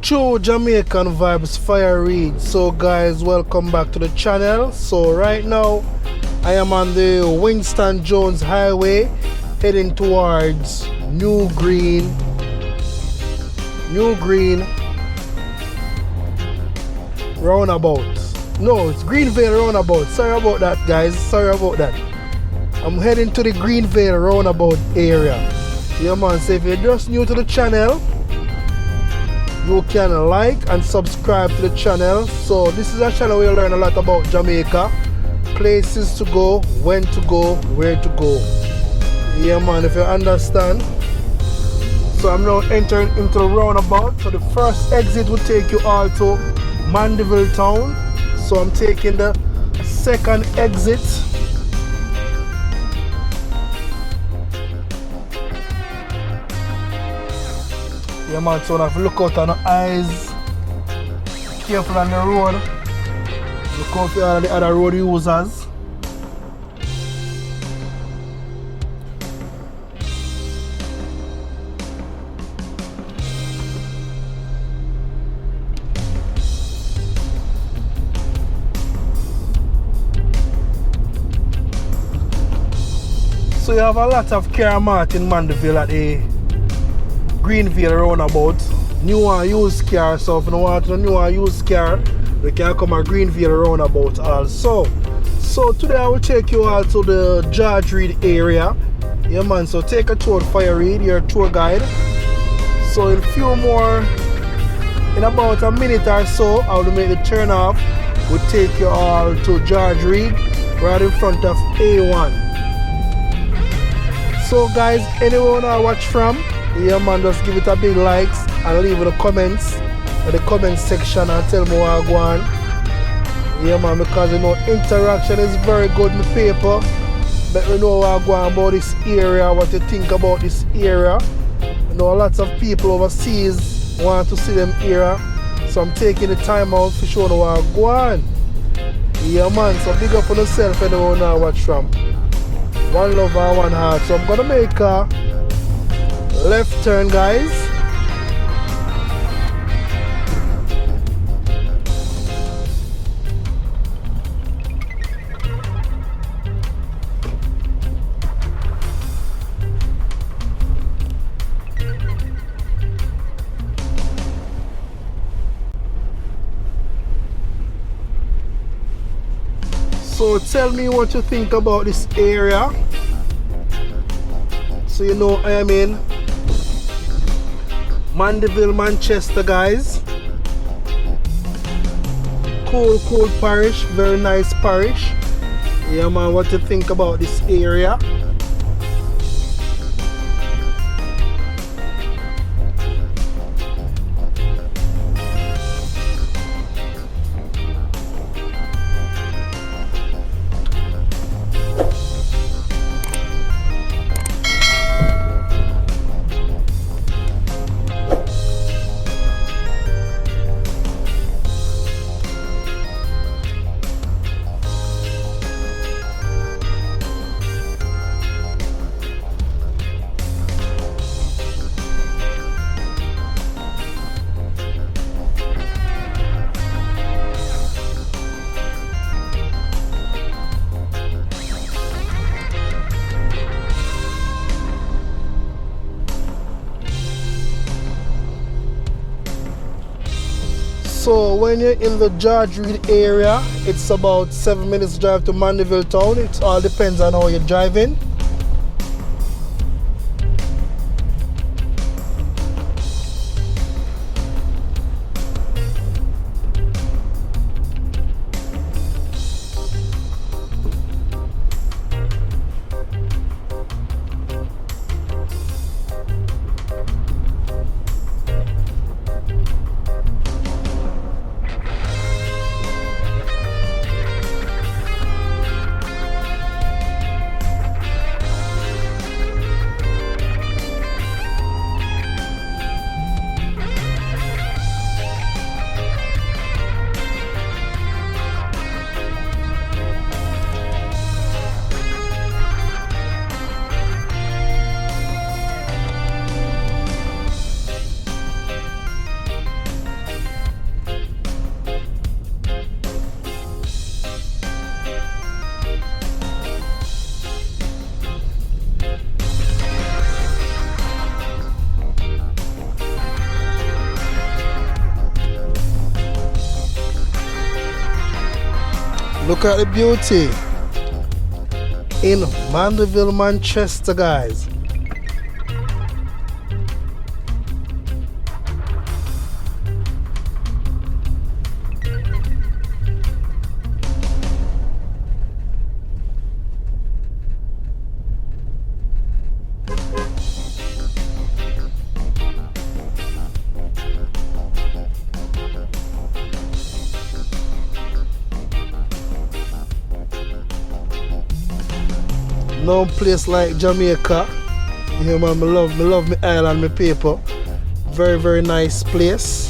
True Jamaican Vibes, Fire Reid. So guys, welcome back to the channel. So right now I am on the Winston Jones Highway heading towards New Green roundabout. No, it's Greenvale roundabout. Sorry about that, guys. Sorry about that. I'm heading to the Greenvale roundabout area. Yeah man, so if you're just new to the channel, you can like and subscribe to the channel. So this is a channel where you learn a lot about Jamaica, places to go, when to go, where to go. Yeah man, if you understand. So I'm now entering into the roundabout. So the first exit will take you all to Mandeville town. So I'm taking the second exit. Yeah man, so I have to look out on the eyes. Careful on the road. Look out for all the other road users. So you have a lot of car mart in Mandeville at the Greenvale roundabout. New and used car, so if you don't want a new and used car, you can come at Greenvale roundabout also. So today I will take you all to the Fire Reid area. Yeah man, so take a tour of Fire Reid, your tour guide. So in about a minute or so, I will make the turn off. We'll take you all to Fire Reid, right in front of A1. So guys, anyone I watch from, yeah man, just give it a big likes and leave the comments in the comment section and tell me what I go on. Yeah man, because you know interaction is very good in the paper. Let me know what I go on about this area, what you think about this area. You know lots of people overseas want to see them area. So I'm taking the time out to show you what I go on. Yeah man, so big up on yourself anyone I watch from. One love and one heart. So I'm gonna make a left turn, guys. So tell me what you think about this area. So you know I am in Mandeville, Manchester, guys. Cool parish, very nice parish. Yeah man, what you think about this area? So when you're in the Fire Reid area, it's about 7 minutes drive to Mandeville town. It all depends on how you're driving. Look at the beauty in Mandeville, Manchester, guys. No place like Jamaica. You know, man, I love my island, my people. Very, very nice place.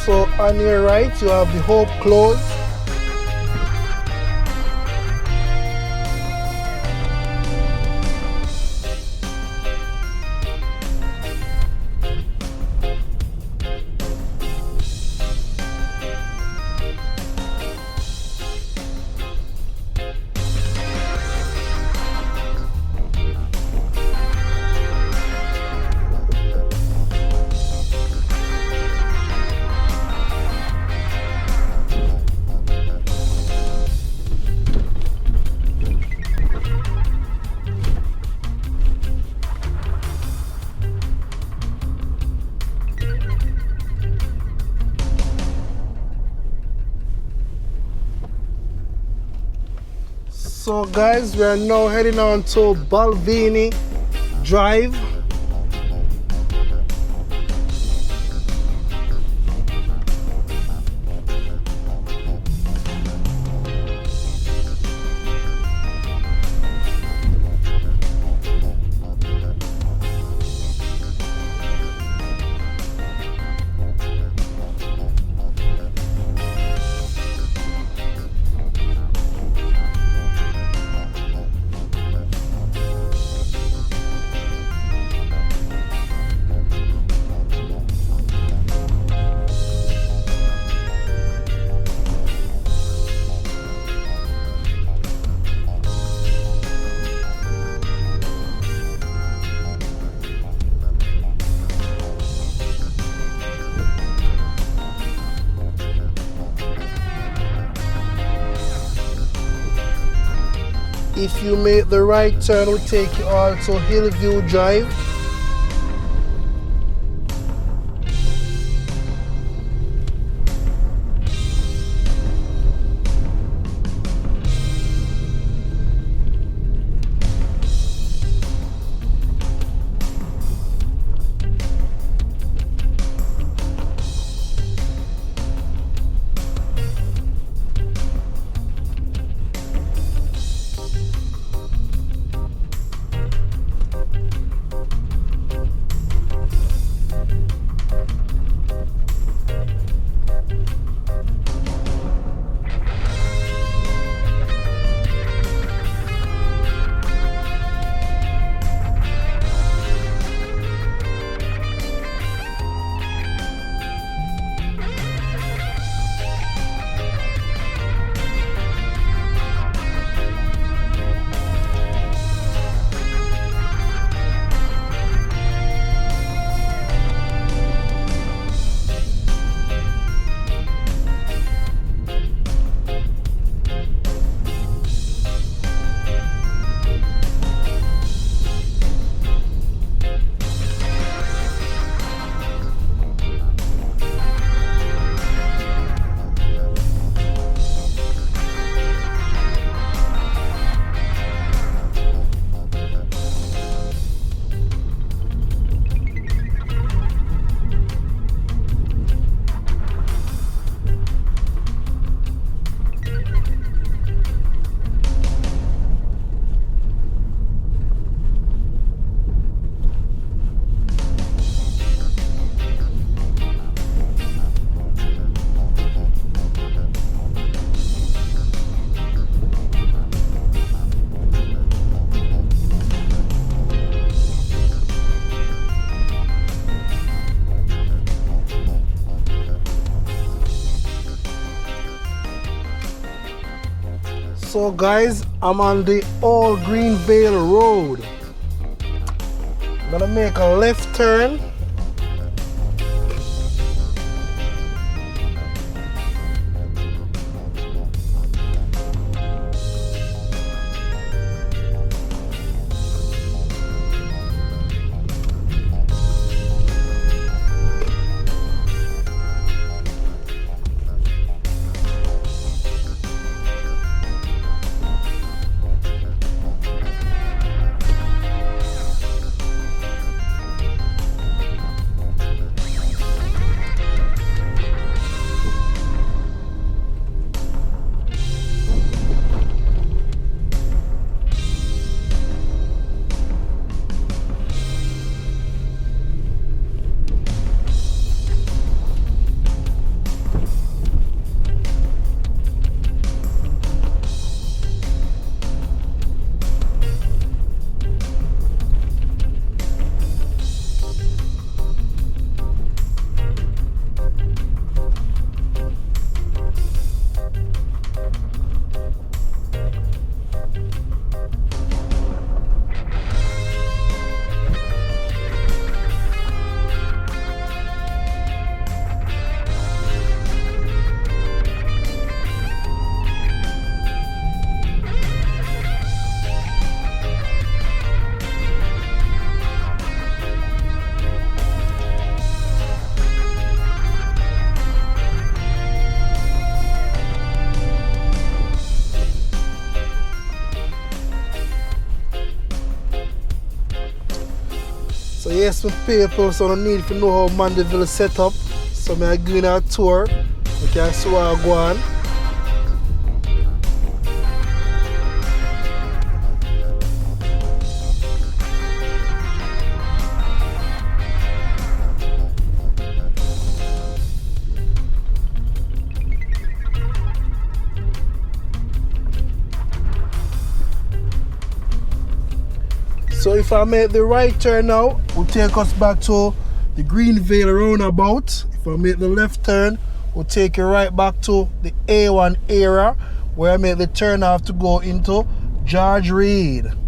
So on your right you have the Hope Close. So guys, we are now heading on to Balvenie Drive. If you make the right turn, will take you all to Hillview Drive. So guys, I'm on the Old Greenvale Road. I'm gonna make a left turn. So yes, my people, so I need to know how Mandeville is set up. So I'm going on a tour. You can see where I go on. So if I make the right turn now, will take us back to the Greenvale roundabout. If I make the left turn, will take you right back to the A1 area where I make the turn off to go into Fire Reid.